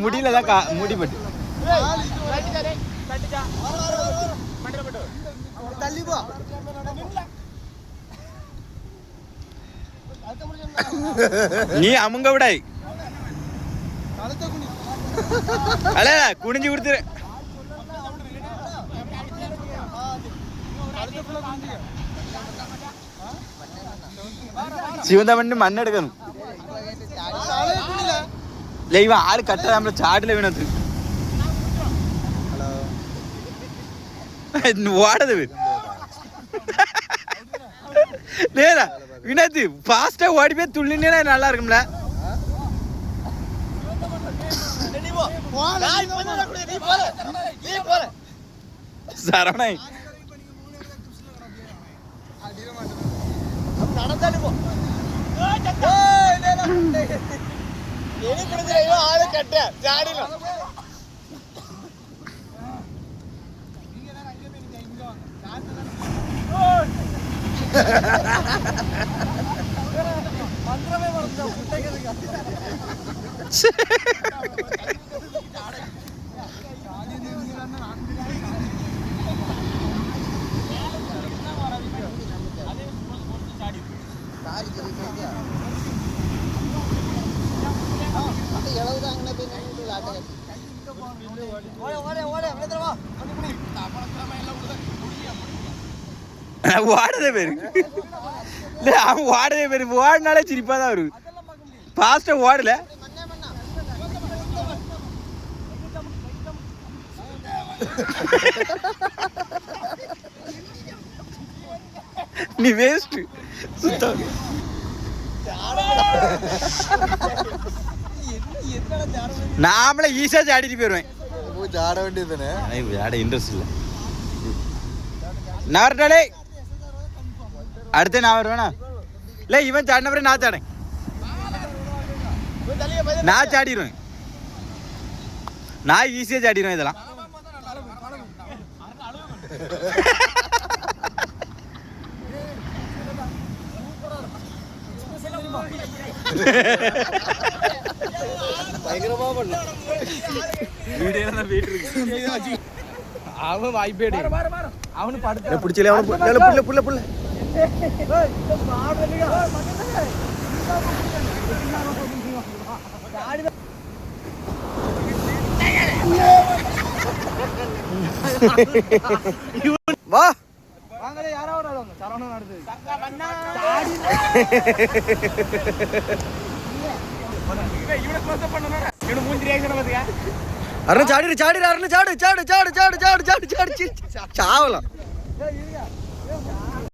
முடியலதான் முடிப்பட்டு நீ அமுங்க விடாய் அல்ல குனிஞ்சு கொடுத்துரு. சிவந்தா பண்ணி மண் எடுக்கணும். இல்லை இவன் ஆள் கட்டாமல சாட்டில் வேணும் ஓடது நேரா வினத்து ஃபாஸ்டா ஓடி போய் துள்ளினே நல்லா இருக்கும்ல. சரவணை ஆளு கட்ட ஜாடில மந்திரமே வாடதே பேரு இல்ல அவன் வாடதே பேரு ஓடினாலே சிரிப்பாதான் வரும். ஃபாஸ்டா ஓடல நீ வேஸ்ட் சுத்தம். நாமளே ஈஸியா சாடிட்டு போயிருவேன். ஆட வேண்டியதுதானே, ஆட இன்ட்ரெஸ்ட் இல்லை. நான் வரட்டாலே அடுத்து நான் வருவேனா இல்லை இவன் சாடின பிறகு நான் சாடேன். நான் சாடிடுவேன், நான் ஈஸியாக சாடிடுவேன் இதெல்லாம். பயங்கரமா பண்ண வீடியோ தான் போயிட்டு இருக்கு. அவன் வாய்ப்பேடு அவனு படுத்து பிடிச்சல அவனு புள்ள புள்ள புள்ள வா வாங்களே யாராவது வருவாங்க. சரவணன் நடந்து அருண் சாடிரு சாடிரு அருண் சாடு சாடு சாடு சாடு சாடு சாடு சாடு சாவலாம்.